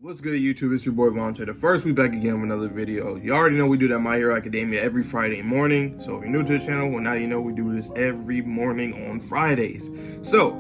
What's good, YouTube? It's your boy Vontae. The first we back again with another video. You already know we do that My Hero Academia every Friday morning. So if you're new to the channel, well, now you know we do this every morning on Fridays. So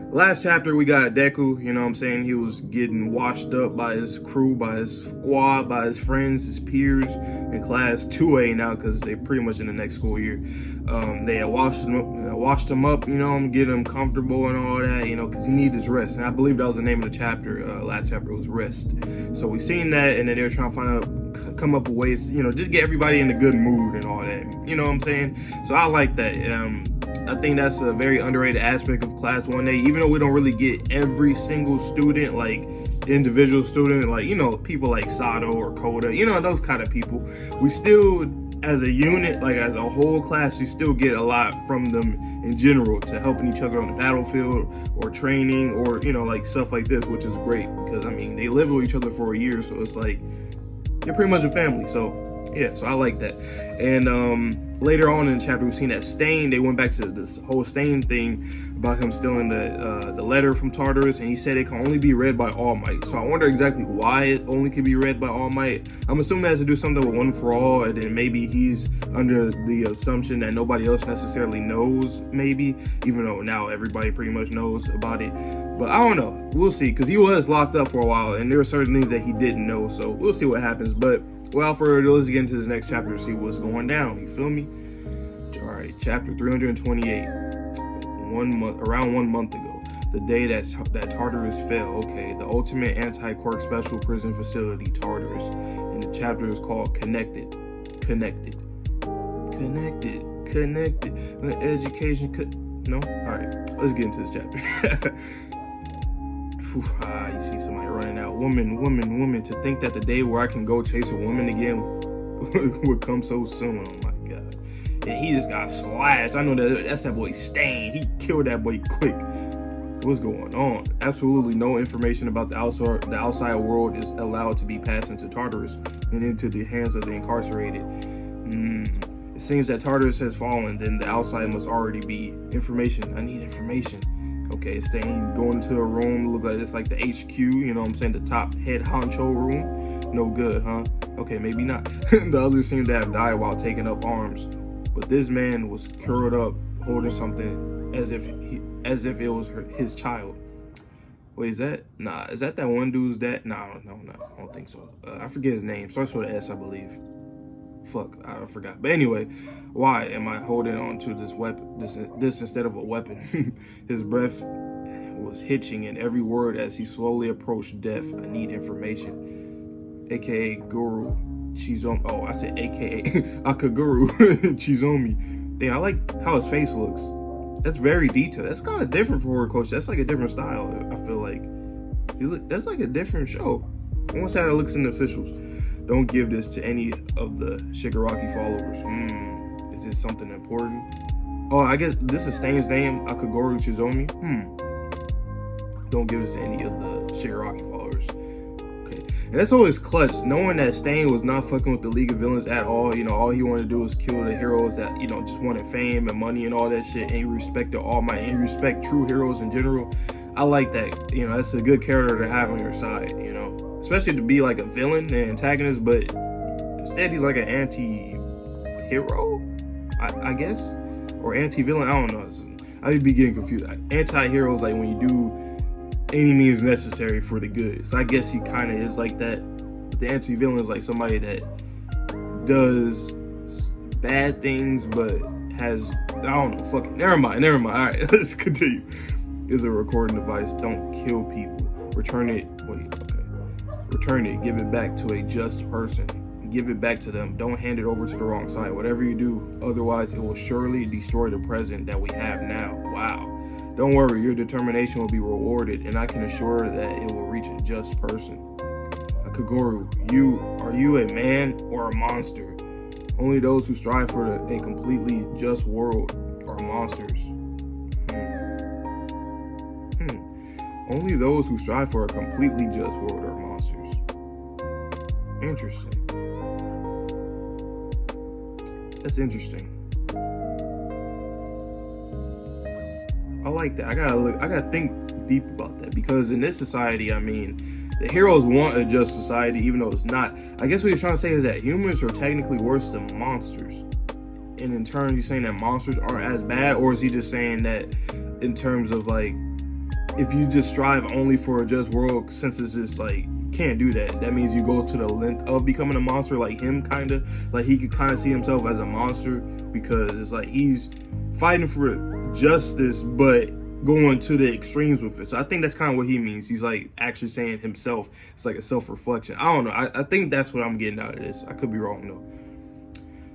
last chapter we got Deku. You know what I'm saying? He was getting washed up by his crew, by his squad, by his friends, his peers in class 2A now, because they pretty much in the next school year. They had washed him up, you know, getting him comfortable and all that, you know, because he needed his rest. And I believe that was the name of the chapter. Last chapter was rest. So we seen that, and then they were trying to come up with ways, you know, just get everybody in a good mood and all that. You know what I'm saying? So I like that. I think that's a very underrated aspect of Class 1A, even though we don't really get every single student, like individual student, like, you know, people like Sato or Koda, you know, those kind of people. We still, as a unit, like as a whole class, we still get a lot from them in general to helping each other on the battlefield or training or, you know, like stuff like this, which is great because, I mean, they live with each other for a year, so it's like they're pretty much a family. So yeah, so I like that. And later on in the chapter, we've seen that Stain, they went back to this whole Stain thing about him stealing the letter from Tartarus, and he said it can only be read by All Might. So I wonder exactly why it only can be read by All Might. I'm assuming it has to do something with One for All, and then maybe he's under the assumption that nobody else necessarily knows, maybe, even though now everybody pretty much knows about it. But I don't know. We'll see, because he was locked up for a while, and there were certain things that he didn't know, so we'll see what happens. But without further ado, let's get into this next chapter to see what's going down. You feel me? All right, chapter 328. Around 1 month ago, the day that Tartarus fell. Okay, the ultimate anti-quirk special prison facility, Tartarus, and the chapter is called Connected. The education. No, all right. Let's get into this chapter. You see somebody running out. Woman. To think that the day where I can go chase a woman again would come so soon. Oh my God. And he just got slashed. I know that's that boy Stain. He killed that boy quick. What's going on? Absolutely no information about the outside world is allowed to be passed into Tartarus and into the hands of the incarcerated. It seems that Tartarus has fallen, then the outside must already be information. I need information. Okay, Stain going to a room, look like it's like the HQ, you know what I'm saying, the top head honcho room. No good, huh? Okay, maybe not. The others seem to have died while taking up arms, but this man was curled up, holding something as if it was his child. Wait, is that that one dude's dad? No, I don't think so. I forget his name. Starts with an S, I believe. Fuck, I forgot. But anyway, why am I holding on to this weapon, this instead of a weapon? His breath was hitching in every word as he slowly approached death. I need information. AKA Guru Chizomi. Oh, I said AKA Akaguru Chizomi. Damn, I like how his face looks. That's very detailed. That's kind of different for Horikoshi. That's like a different style, I feel like. That's like a different show. Almost how it looks in the officials. Don't give this to any of the Shigaraki followers. Is it something important? Oh, I guess this is Stain's name, Akaguru Chizomi. Don't give this to any of the Shigaraki followers. Okay. And that's always clutch, knowing that Stain was not fucking with the League of Villains at all. You know, all he wanted to do was kill the heroes that, you know, just wanted fame and money and all that shit. And he respected All Might, and he respect true heroes in general. I like that. You know, that's a good character to have on your side, you know. Especially to be like a villain and antagonist, but instead he's like an anti-hero, I guess, or anti-villain. I don't know. I be getting confused. Anti-hero is like when you do any means necessary for the good. So I guess he kind of is like that. But the anti-villain is like somebody that does bad things, but has, I don't know. Fuck it. Never mind. All right, let's continue. Is a recording device. Don't kill people. Return it. Return it, give it back to a just person. Give it back to them. Don't hand it over to the wrong side. Whatever you do, otherwise it will surely destroy the present that we have now. Wow. Don't worry, your determination will be rewarded, and I can assure that it will reach a just person. Akaguru, are you a man or a monster? Only those who strive for a completely just world are monsters. Only those who strive for a completely just world are monsters. Interesting. That's interesting. I like that. I gotta think deep about that, because in this society, I mean, The heroes want a just society, even though it's not. I guess what he's trying to say is that humans are technically worse than monsters. And in turn, he's saying that monsters aren't as bad, or is he just saying that in terms of like, if you just strive only for a just world, since it's just like, can't do that. That means you go to the length of becoming a monster, like him, kind of. Like he could kind of see himself as a monster, because it's like he's fighting for justice, but going to the extremes with it. So I think that's kind of what he means. He's like actually saying himself. It's like a self-reflection. I don't know. I think that's what I'm getting out of this. I could be wrong though.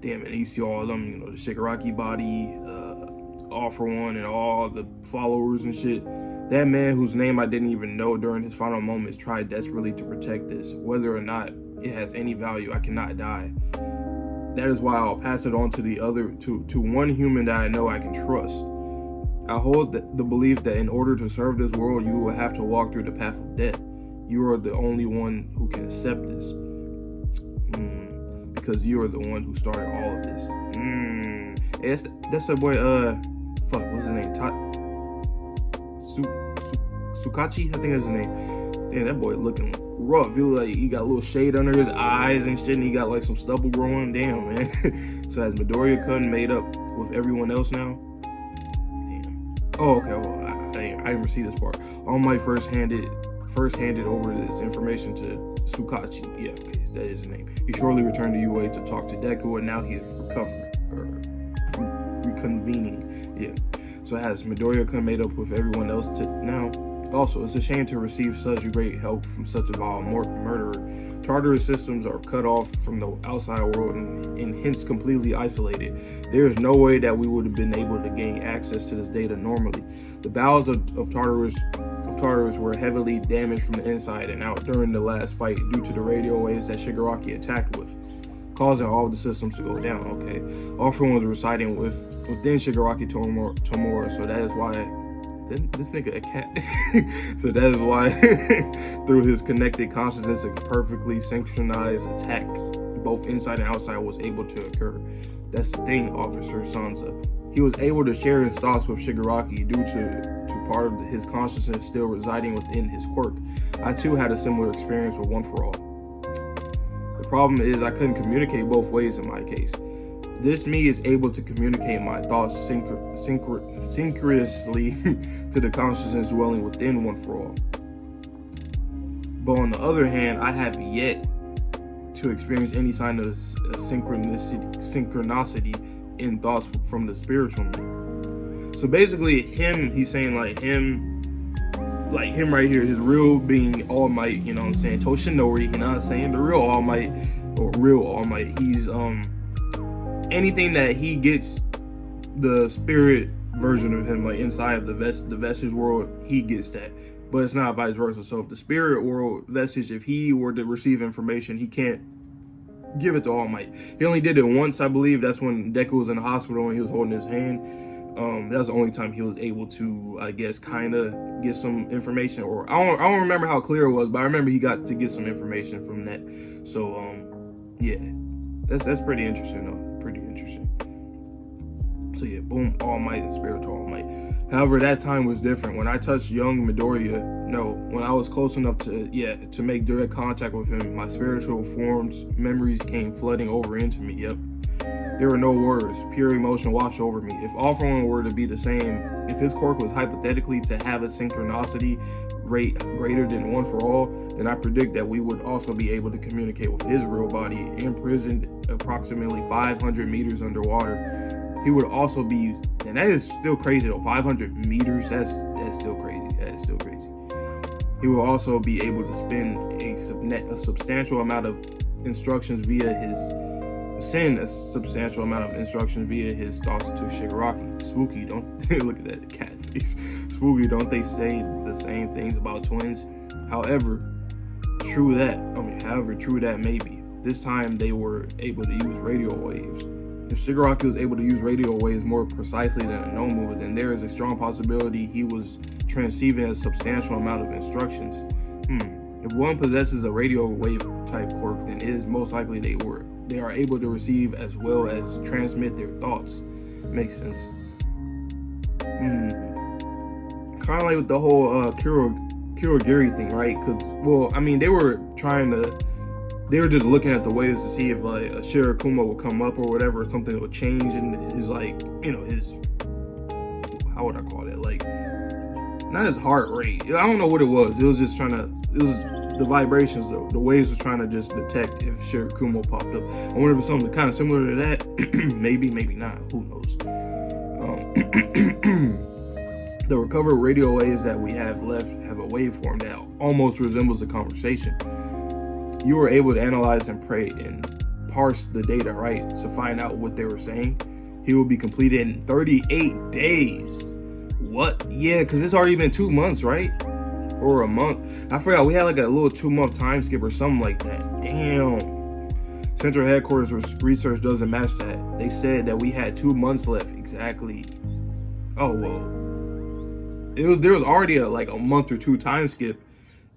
Damn it, you see all of them, you know, the Shigaraki body, All For One, and all the followers and shit. That man whose name I didn't even know during his final moments tried desperately to protect this. Whether or not it has any value, I cannot die. That is why I'll pass it on to the other, to one human that I know I can trust. I hold the belief that in order to serve this world, you will have to walk through the path of death. You are the only one who can accept this. Because you are the one who started all of this. Hey, that's the boy, fuck, what's his name? Sukachi? I think that's his name. Damn, that boy looking rough. Feel like he got a little shade under his eyes and shit, and he got like some stubble growing. Damn, man. So has Midoriya made up with everyone else now? Damn. Oh, okay. Well, I didn't see this part. All Might first handed over this information to Sukachi. Yeah, okay, that is his name. He shortly returned to UA to talk to Deku, and now he's reconvening. Yeah. So has Midoriya made up with everyone else to now? Also, it's a shame to receive such great help from such a vile murderer. Tartarus systems are cut off from the outside world and hence completely isolated. There is no way that we would have been able to gain access to this data normally. The bowels of Tartarus were heavily damaged from the inside and out during the last fight due to the radio waves that Shigaraki attacked with, causing all of the systems to go down. Okay, All For One was residing within Shigaraki Tomura, so that is why this nigga a cat. So that is why through his connected consciousness, a perfectly synchronized attack, both inside and outside, was able to occur. That's the thing, Officer Sansa. He was able to share his thoughts with Shigaraki due to part of his consciousness still residing within his quirk. I too had a similar experience with One For All. The problem is I couldn't communicate both ways in my case. This me is able to communicate my thoughts synchronously to the consciousness dwelling within One For All. But on the other hand, I have yet to experience any sign of synchronicity in thoughts from the spiritual me. So basically he's saying like him right here, his real being, All Might, you know what I'm saying, Toshinori, you know what I'm saying, the real All Might, he's anything that he gets, the spirit version of him, like inside of the vestige world, he gets that. But it's not vice versa. So if the spirit world vestige, if he were to receive information, he can't give it to All Might. He only did it once, I believe. That's when Deku was in the hospital and he was holding his hand. That was the only time he was able to, I guess, kind of get some information. Or I don't remember how clear it was, but I remember he got to get some information from that. So yeah, that's pretty interesting though. Pretty interesting. So yeah, boom, All Might and spiritual All Might. However, that time was different. When I touched young Midoriya, when I was close enough to make direct contact with him, my spiritual forms, memories came flooding over into me. Yep. There were no words. Pure emotion washed over me. If All For One were to be the same, if his quirk was hypothetically to have a synchronicity rate greater than One For All, then I predict that we would also be able to communicate with his real body, imprisoned approximately 500 meters underwater. He would also be, and that is still crazy though, 500 meters, that's still crazy. That is still crazy. He will also be able to spend a substantial amount of instructions via his thoughts to Shigaraki. Spooky, don't look at that cat face. Spooky, don't they say the same things about twins? However true that may be, this time they were able to use radio waves. If Shigaraki was able to use radio waves more precisely than a Nomu, then there is a strong possibility he was transceiving a substantial amount of instructions. If one possesses a radio wave type quirk, then it is most likely they are able to receive as well as transmit their thoughts. Makes sense. Kind of like with the whole Kurogiri thing, right? Because, well, I mean, they were just looking at the ways to see if like a Shirokuma would come up or whatever, or something would change in his, like, you know, his, how would I call it? Like, not his heart rate. I don't know what it was. It was just the vibrations, the waves was trying to just detect if Shirokuma popped up. I wonder if it's something kind of similar to that. Maybe not. Who knows? The recovered radio waves that we have left have a waveform that almost resembles a conversation. You were able to analyze and parse the data, right, to find out what they were saying. He will be completed in 38 days. What? Yeah, because it's already been 2 months, right? Or a month. I forgot, we had like a little 2-month time skip or something like that. Damn. Central Headquarters research doesn't match that. They said that we had 2 months left. Exactly. Oh, well. There was already a month or two time skip.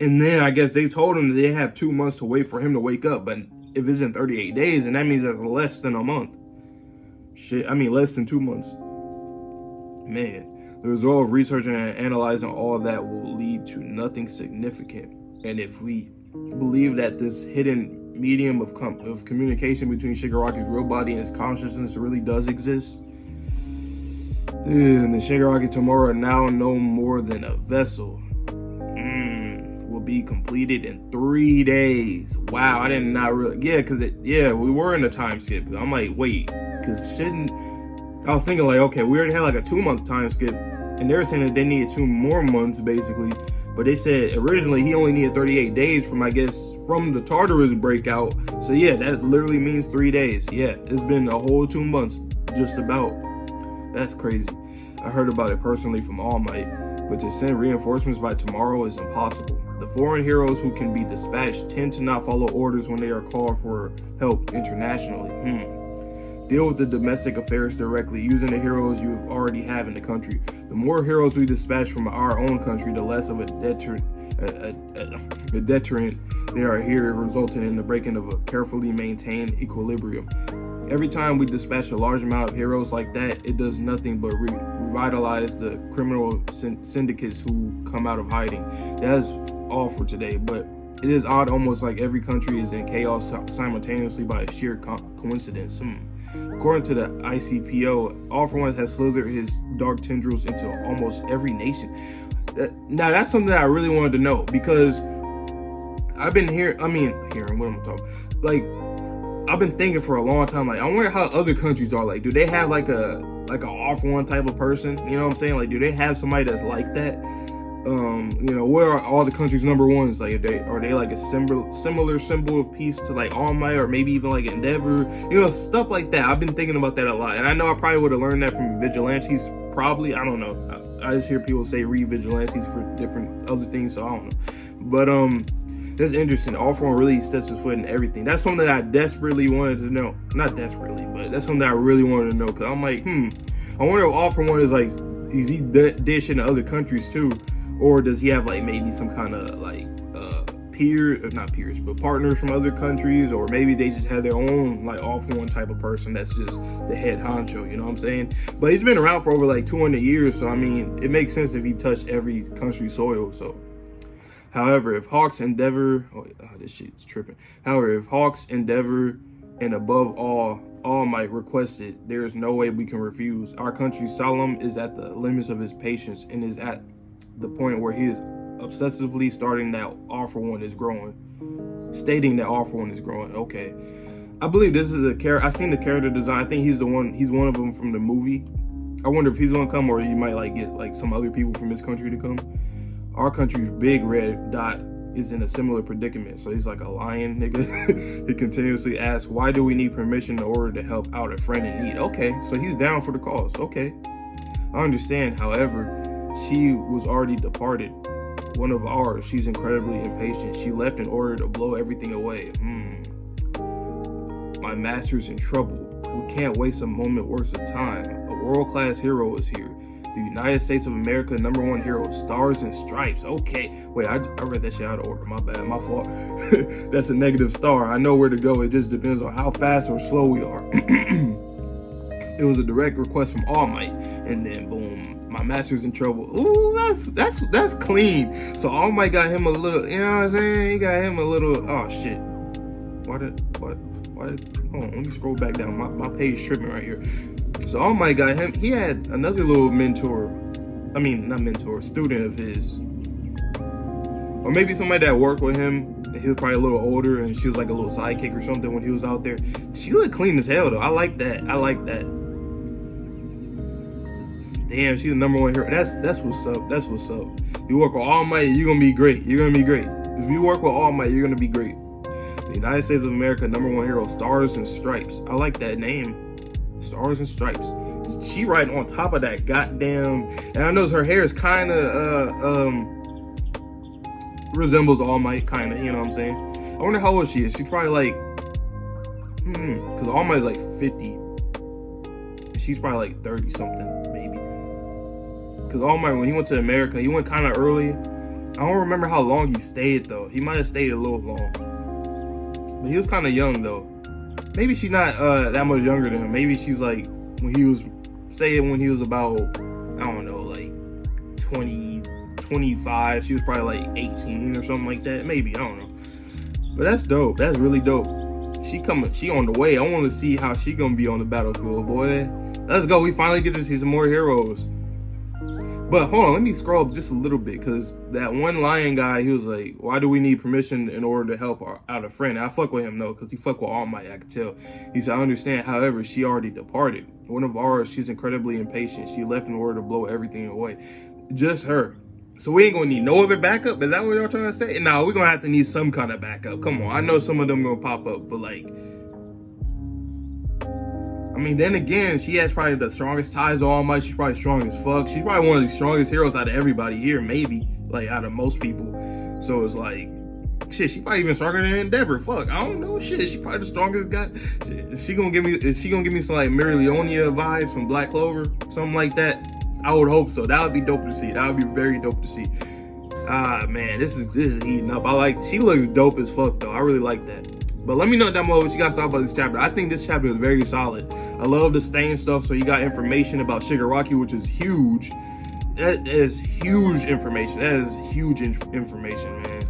And then I guess they told him that they have 2 months to wait for him to wake up. But if it's in 38 days, then that means that's less than a month. Shit, I mean less than 2 months. Man. The result of researching and analyzing all of that will lead to nothing significant. And if we believe that this hidden medium of communication between Shigaraki's real body and his consciousness really does exist, and the Shigaraki tomorrow are now no more than a vessel, will be completed in 3 days. Wow, I did not really, we were in a time skip. I'm like, wait, because I was thinking like, okay, we already had like a 2-month time skip, and they were saying that they needed 2 more months basically, but they said originally he only needed 38 days from the Tartarus breakout. So yeah, that literally means 3 days. Yeah, it's been a whole 2 months, just about. That's crazy. I heard about it personally from All Might, but to send reinforcements by tomorrow is impossible. The foreign heroes who can be dispatched tend to not follow orders when they are called for help internationally. Deal with the domestic affairs directly using the heroes you already have in the country. The more heroes we dispatch from our own country, the less of a deterrent they are here, resulting in the breaking of a carefully maintained equilibrium. Every time we dispatch a large amount of heroes like that, it does nothing but revitalize the criminal syndicates who come out of hiding. That's all for today, but it is odd, almost like every country is in chaos simultaneously by a sheer coincidence. According to the ICPO, All For One has slithered his dark tendrils into almost every nation. Now, that's something that I really wanted to know, because I've been hearing what am I talking? Like, I've been thinking for a long time, like, I wonder how other countries are. Like, do they have like a All For One type of person? You know what I'm saying? Like, do they have somebody that's like that? Where are all the countries' number ones? Like, are they like a similar symbol of peace to like All Might, or maybe even like Endeavor? Stuff like that. I've been thinking about that a lot, and I know I probably would have learned that from Vigilantes. Probably, I don't know. I just hear people say read Vigilantes for different other things, so I don't know. But that's interesting. All For One really steps his foot in everything. That's something that I desperately wanted to know. Not desperately, but that's something that I really wanted to know. Because I'm like, I wonder if All For One is like, is he dishing to other countries too? Or does he have like maybe some kind of like not peers, but partners from other countries? Or maybe they just have their own like All For One type of person that's just the head honcho, you know what I'm saying? But he's been around for over like 200 years. So I mean, it makes sense if he touched every country's soil. So however, if Hawks Endeavor, this shit's tripping. However, if Hawks Endeavor and above all Might request it, there is no way we can refuse. Our country's solemn is at the limits of his patience and is at the point where he is obsessively stating that All For One is growing. Okay. I believe this is a character. I've seen the character design. I think he's one of them from the movie. I wonder if he's gonna come, or he might like get like some other people from his country to come. Our country's big red dot is in a similar predicament. So he's like a lion, nigga. He continuously asks, why do we need permission in order to help out a friend in need? Okay, so he's down for the cause. Okay. I understand, however, she was already departed. One of ours. She's incredibly impatient. She left in order to blow everything away. My master's in trouble. We can't waste a moment worth of time. A world-class hero is here. The United States of America #1 hero. Stars and Stripes. Okay. Wait, I read that shit out of order. My bad. My fault. That's a negative star. I know where to go. It just depends on how fast or slow we are. It was a direct request from All Might. And then boom. My master's in trouble. Ooh, that's clean. So All Might got him a little, you know what I'm saying? He got him a little, oh shit. What? Hold on, let me scroll back down. My page tripping right here. So All Might got him, he had another little mentor. I mean, not mentor, student of his. Or maybe somebody that worked with him. He was probably a little older and she was like a little sidekick or something when he was out there. She looked clean as hell though. I like that. Damn, she's the #1 hero. That's what's up. That's what's up. You work with All Might, you're gonna be great. You're gonna be great. If you work with All Might, you're gonna be great. The United States of America #1 hero, Stars and Stripes. I like that name. Stars and Stripes. She right on top of that goddamn, and I know her hair is kind of resembles All Might, kind of, you know what I'm saying? I wonder how old she is. She's probably like, because All Might's like 50. She's probably like 30 something, maybe. Because All Might, when he went to America, he went kind of early. I don't remember how long he stayed though. He might have stayed a little long. But he was kind of young though. Maybe she's not that much younger than him. Maybe she's like, when he was about, I don't know, like 20, 25, she was probably like 18 or something like that. Maybe, I don't know. But that's dope. That's really dope. She on the way. I want to see how she gonna be on the battlefield, boy. Let's go. We finally get to see some more heroes. But hold on, let me scroll up just a little bit, because that one lion guy, he was like, why do we need permission in order to help out a friend? And I fuck with him though, because he fuck with All Might, I could tell. He said, I understand, however, she already departed. One of ours, she's incredibly impatient. She left in order to blow everything away. Just her. So we ain't gonna need no other backup? Is that what y'all trying to say? No, we're gonna have to need some kind of backup. Come on, I know some of them gonna pop up, but like, I mean, then again, she has probably the strongest ties to All Might. She's probably strong as fuck. She's probably one of the strongest heroes out of everybody here, maybe, like out of most people. So it's like, shit, she probably even stronger than Endeavor. Fuck, I don't know. Shit, she probably the strongest guy. Is she gonna give me some like Mirleonia vibes from Black Clover, something like that? I would hope so. That would be dope to see. That would be very dope to see. Ah man, this is heating up. She looks dope as fuck though. I really like that. But let me know down below what you guys thought about this chapter. I think this chapter is very solid. I love the stain stuff. So you got information about Shigaraki, which is huge. That is huge information. That is huge information, man.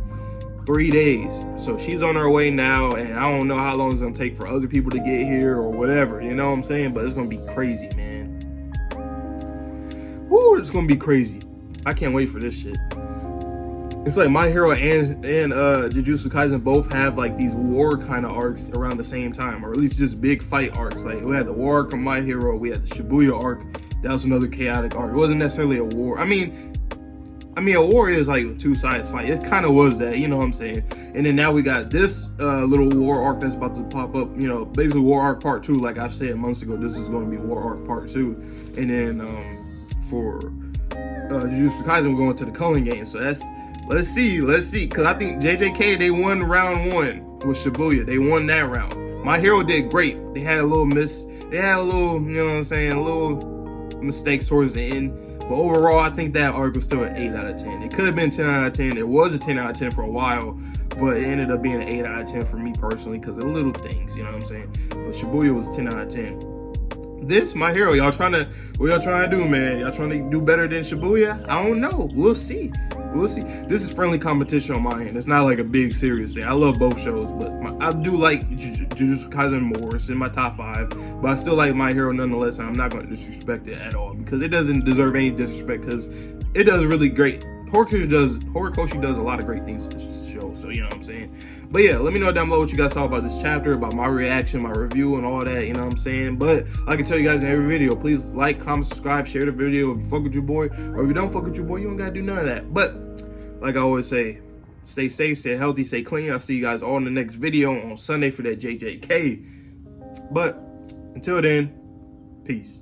3 days. So she's on her way now, and I don't know how long it's gonna take for other people to get here or whatever. You know what I'm saying? But it's gonna be crazy, man. Woo, it's gonna be crazy. I can't wait for this shit. It's like My Hero and Jujutsu Kaisen both have like these war kind of arcs around the same time, or at least just big fight arcs. Like we had the war arc of My Hero, we had the Shibuya arc. That was another chaotic arc. It wasn't necessarily a war. I mean, a war is like two sides fight. It kind of was that, you know what I'm saying? And then now we got this little war arc that's about to pop up. You know, basically War Arc Part 2. Like I said months ago, this is going to be War Arc Part 2. And then for Jujutsu Kaisen, we're going to the Culling game. So that's. Let's see, because I think JJK, they won round 1 with Shibuya. They won that round. My Hero did great. They had a little they had a little, you know what I'm saying, a little mistakes towards the end. But overall, I think that arc was still an 8 out of 10. It could have been 10 out of 10. It was a 10 out of 10 for a while, but it ended up being an 8 out of 10 for me personally because of the little things, you know what I'm saying? But Shibuya was a 10 out of 10. This, My Hero, what y'all trying to do, man? Y'all trying to do better than Shibuya? I don't know. We'll see. We'll see. This is friendly competition on my end. It's not like a big serious thing. I love both shows, but I do like Jujutsu Kaisen more. It's in my top 5, but I still like My Hero nonetheless. And I'm not going to disrespect it at all because it doesn't deserve any disrespect because it does really great. Horikoshi does a lot of great things to this show, so you know what I'm saying. But yeah, let me know down below what you guys thought about this chapter, about my reaction, my review, and all that, you know what I'm saying. But like I tell you guys in every video, please like, comment, subscribe, share the video if you fuck with your boy, or if you don't fuck with your boy, you don't gotta do none of that. But like I always say, stay safe, stay healthy, stay clean. I'll see you guys all in the next video on Sunday for that JJK. But until then, peace.